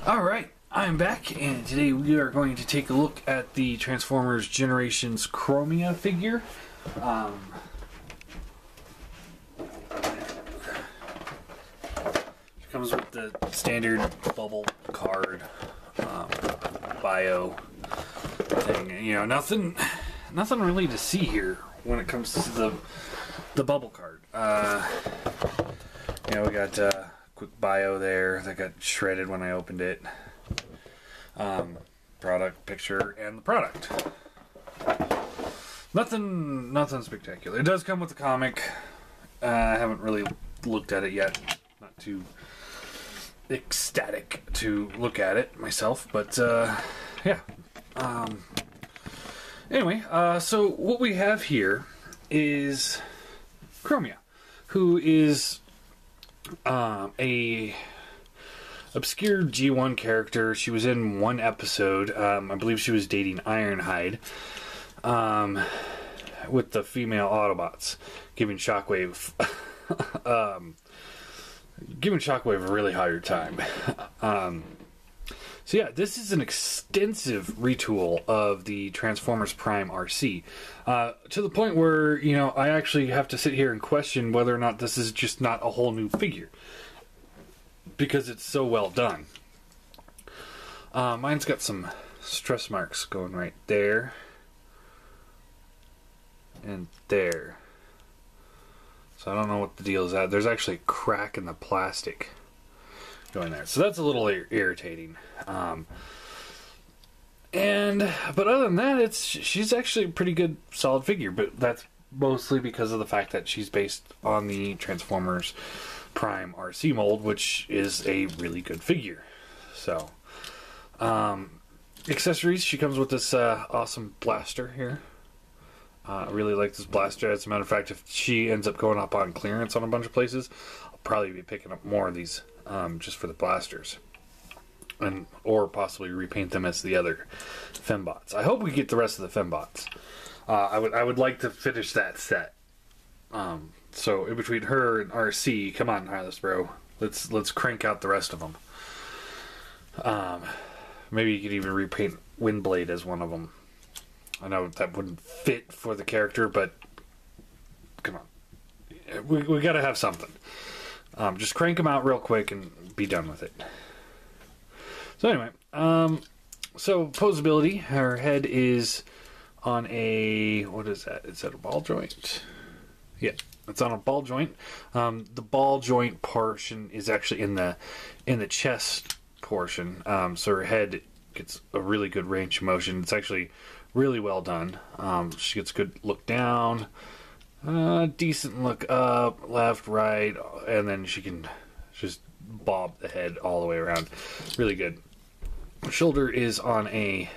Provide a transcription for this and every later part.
Alright, I'm back, and today we are going to take a look at the Transformers Generations Chromia figure. It comes with the standard bubble card, bio thing. You know, nothing really to see here when it comes to the bubble card. You know, we got quick bio there that got shredded when I opened it. Product picture and the product. Nothing spectacular. It does come with the comic. I haven't really looked at it yet. Not too ecstatic to look at it myself, but yeah. Anyway, so what we have here is Chromia, who is a obscure G1 character. She was in one episode. I believe she was dating Ironhide, with the female Autobots, giving Shockwave a really hard time. So yeah, this is an extensive retool of the Transformers Prime RC, to the point where, you know, I actually have to sit here and question whether or not this is just not a whole new figure, because it's so well done. Mine's got some stress marks going right there and there, so I don't know what the deal is at. There's actually a crack in the plastic going there, so that's a little irritating. But other than that, she's actually a pretty good, solid figure. But that's mostly because of the fact that she's based on the Transformers Prime RC mold, which is a really good figure. So, accessories, she comes with this awesome blaster here. I really like this blaster. As a matter of fact, if she ends up going up on clearance on a bunch of places, I'll probably be picking up more of these, just for the blasters, or possibly repaint them as the other fembots. I hope we get the rest of the fembots. I would like to finish that set. So in between her and RC, come on, Hylas, bro, let's crank out the rest of them. Maybe you could even repaint Windblade as one of them. I know that wouldn't fit for the character, but come on, we gotta have something. Just crank them out real quick and be done with it. So anyway, so posability, her head is on a, what is that? Is that a ball joint? Yeah, it's on a ball joint. The ball joint portion is actually in the chest portion. So her head gets a really good range of motion. It's actually really well done. She gets a good look down, decent look up, left, right, and then she can just bob the head all the way around. Really good. Shoulder is on a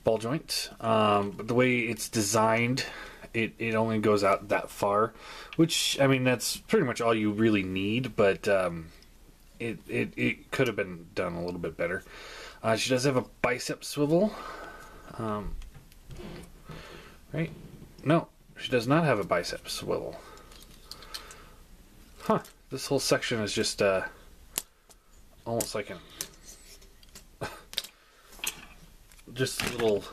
ball joint, but the way it's designed, it only goes out that far, which, I mean, that's pretty much all you really need, but it could have been done a little bit better. She does have a bicep swivel. Right? No, she does not have a bicep swivel. Huh. This whole section is just almost like just a little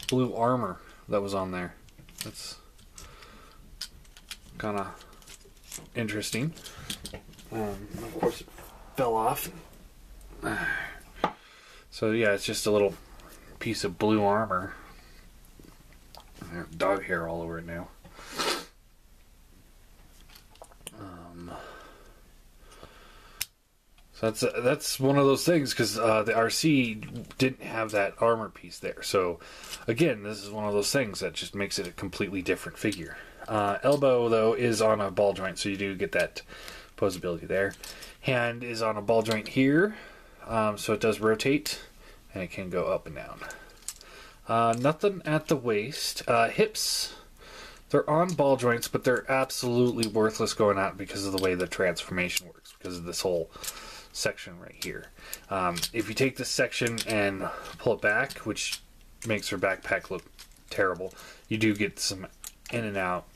blue armor that was on there. That's kind of interesting. Of course, it fell off. So yeah, it's just a little piece of blue armor. There's dog hair all over it now. So that's one of those things, because the RC didn't have that armor piece there. So again, this is one of those things that just makes it a completely different figure. Elbow, though, is on a ball joint, so you do get that posability there. Hand is on a ball joint here, so it does rotate, and it can go up and down. Nothing at the waist. Hips, they're on ball joints, but they're absolutely worthless going out because of the way the transformation works, because of this whole section right here. If you take this section and pull it back, which makes her backpack look terrible, you do get some in and out.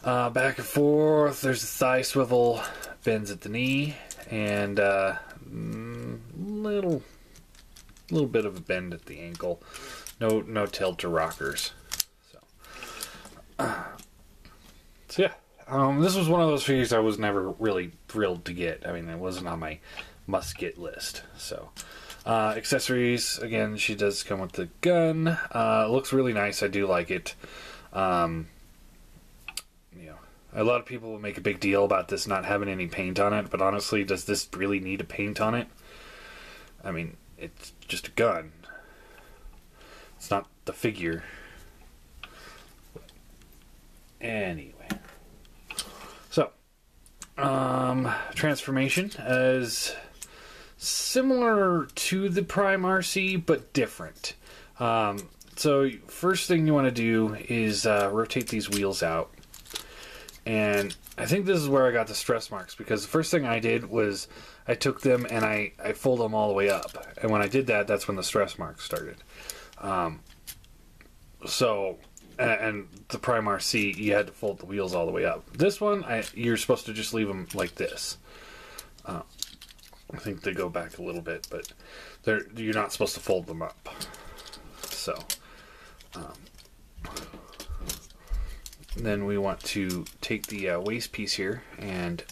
Back and forth, there's a thigh swivel, bends at the knee, and little bit of a bend at the ankle. No tilt or rockers. So yeah, this was one of those figures I was never really thrilled to get. I mean, it wasn't on my must-get list. So, accessories, again, she does come with the gun. It looks really nice. I do like it. A lot of people will make a big deal about this not having any paint on it, but honestly, does this really need a paint on it? I mean, it's just a gun. It's not the figure. Anyway. So, transformation is similar to the Prime RC, but different. So, first thing you want to do is rotate these wheels out. And I think this is where I got the stress marks, because the first thing I did was I took them and I fold them all the way up. And when I did that, that's when the stress marks started. And the Prime RC, you had to fold the wheels all the way up. This one, you're supposed to just leave them like this. I think they go back a little bit, but you're not supposed to fold them up. So, then we want to take the waist piece here and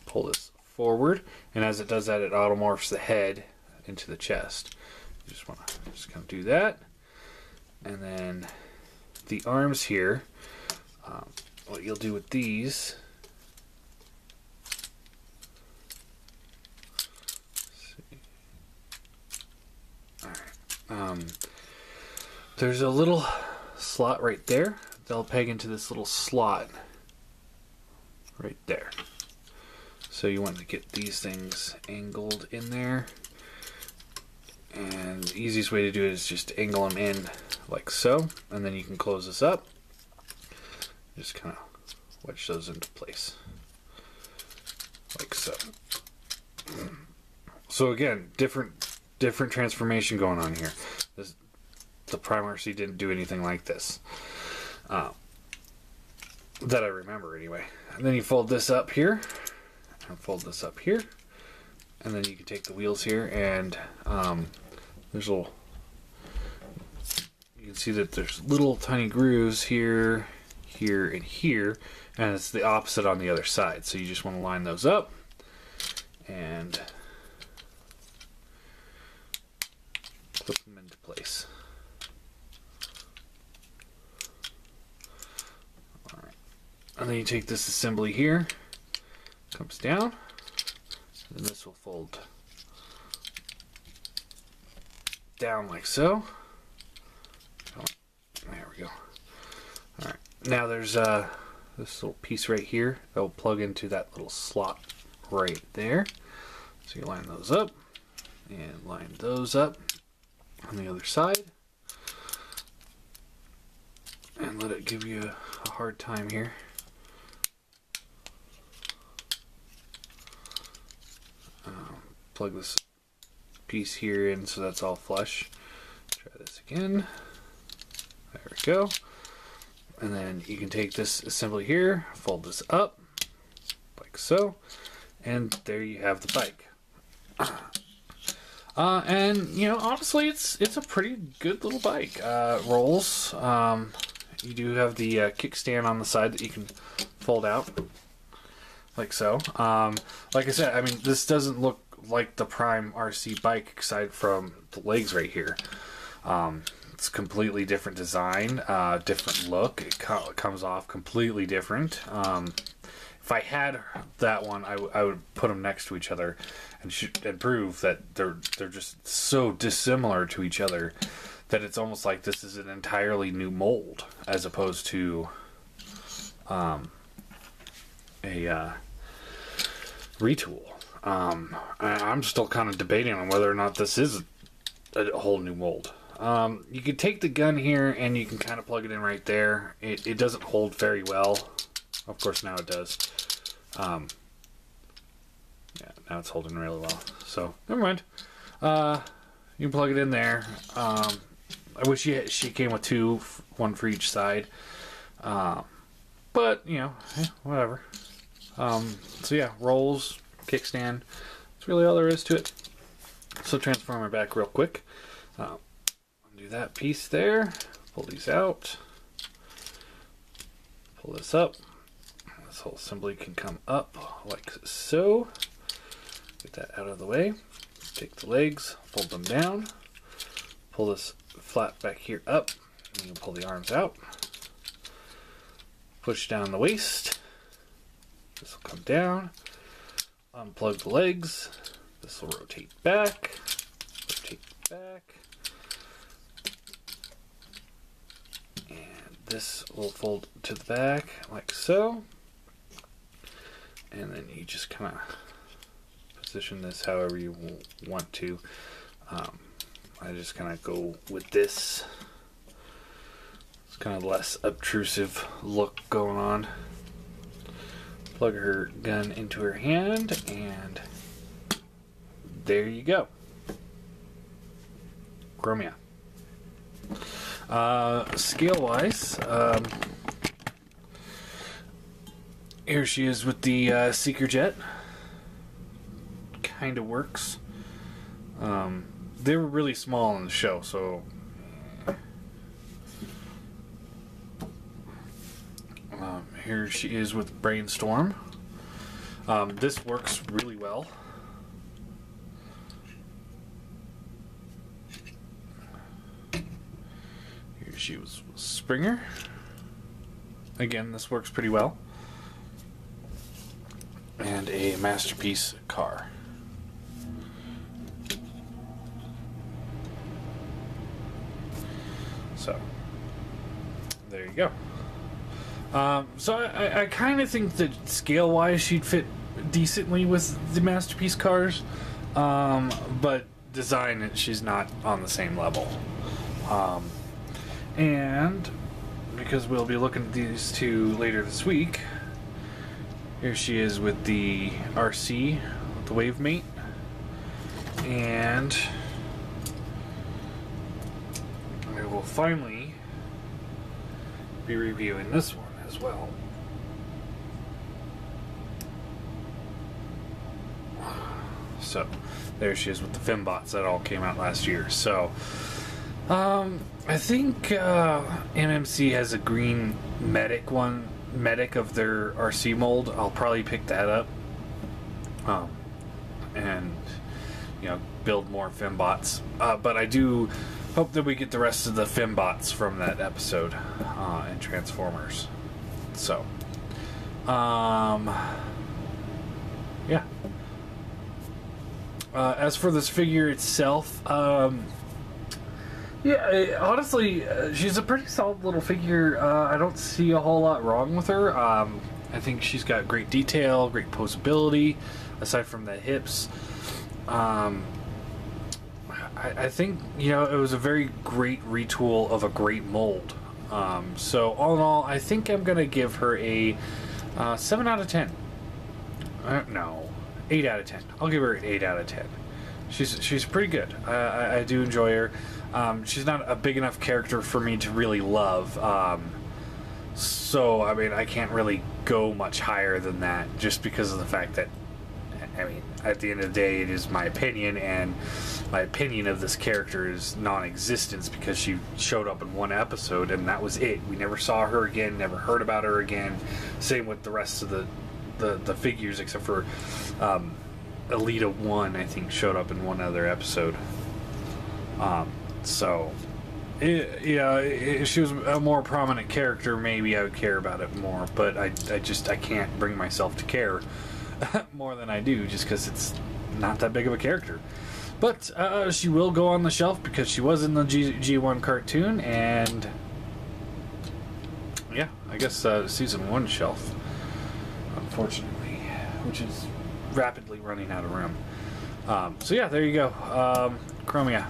pull this forward, and as it does that, it automorphs the head into the chest. You just want to kind of do that, and then the arms here. What you'll do with these. All right. There's a little slot right there. They'll peg into this little slot right there. So you want to get these things angled in there. And the easiest way to do it is just angle them in like so. And then you can close this up. Just kind of wedge those into place. Like so. So again, different transformation going on here. The Prime RC didn't do anything like this. That I remember anyway. And then you fold this up here, and fold this up here, and then you can take the wheels here, and there's little. You can see that there's little tiny grooves here, here, and here, and it's the opposite on the other side. So you just want to line those up, and put them into place. And then you take this assembly here, comes down, and this will fold down like so. There we go. Alright, now there's this little piece right here that will plug into that little slot right there. So you line those up, and line those up on the other side. And let it give you a hard time here. Plug this piece here in so that's all flush. Try this again. There we go. And then you can take this assembly here, fold this up like so, and there you have the bike. And you know, honestly, it's a pretty good little bike. Rolls. You do have the kickstand on the side that you can fold out like so. Like I said, I mean, this doesn't look like the Prime RC bike aside from the legs right here. It's completely different design, different look. It comes off completely different. If I had that one, I would put them next to each other and prove that they're just so dissimilar to each other that it's almost like this is an entirely new mold as opposed to a retool. I'm still kind of debating on whether or not this is a whole new mold. You can take the gun here and you can kind of plug it in right there. It doesn't hold very well. Of course now it does. Yeah, now it's holding really well. So, never mind. You can plug it in there. I wish she came with two, one for each side. But, you know, whatever. So yeah, rolls, kickstand. That's really all there is to it. So transform her back real quick. Undo that piece there. Pull these out. Pull this up. This whole assembly can come up like so. Get that out of the way. Take the legs, fold them down. Pull this flat back here up. And you can pull the arms out. Push down the waist. This will come down. Unplug the legs. This will rotate back. Rotate back. And this will fold to the back like so. And then you just kind of position this however you want to. I just kind of go with this. It's kind of less obtrusive look going on. Plug her gun into her hand, and there you go. Chromia. Scale-wise, here she is with the Seeker Jet. Kind of works. They were really small in the show, so here she is with Brainstorm. This works really well. Here she was with Springer. Again, this works pretty well. And a Masterpiece car. So, there you go. So I kind of think that scale-wise she'd fit decently with the Masterpiece cars, but design, she's not on the same level. And because we'll be looking at these two later this week, here she is with the RC, with the Wavemate, and we will finally be reviewing this one as well. So there she is with the Fembots that all came out last year. So I think MMC has a green medic of their RC mold. I'll probably pick that up and build more Fembots, but I do hope that we get the rest of the Fembots from that episode in Transformers. So yeah. As for this figure itself, yeah, honestly, she's a pretty solid little figure. I don't see a whole lot wrong with her. I think she's got great detail, great posability, aside from the hips. I think, it was a very great retool of a great mold. So, all in all, I think I'm going to give her a 7 out of 10. No, 8 out of 10. I'll give her an 8 out of 10. She's pretty good. I do enjoy her. She's not a big enough character for me to really love. So, I mean, I can't really go much higher than that just because of the fact that, I mean, at the end of the day, it is my opinion, and my opinion of this character is non-existent because she showed up in one episode, and that was it. We never saw her again, never heard about her again. Same with the rest of the figures, except for Alita 1, I think, showed up in one other episode. So, if she was a more prominent character, maybe I would care about it more, but I can't bring myself to care more than I do, just because it's not that big of a character. But she will go on the shelf because she was in the G1 cartoon, and yeah, I guess season 1 shelf, unfortunately, which is rapidly running out of room. So yeah, there you go. Chromia.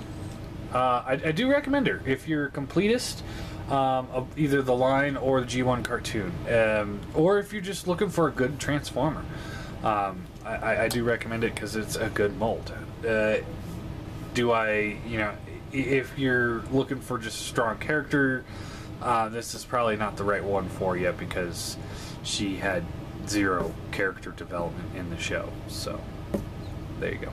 I do recommend her if you're a completist of either the line or the G1 cartoon, or if you're just looking for a good Transformer. I do recommend it because it's a good mold. If you're looking for just a strong character, this is probably not the right one for you because she had 0 character development in the show. So, there you go.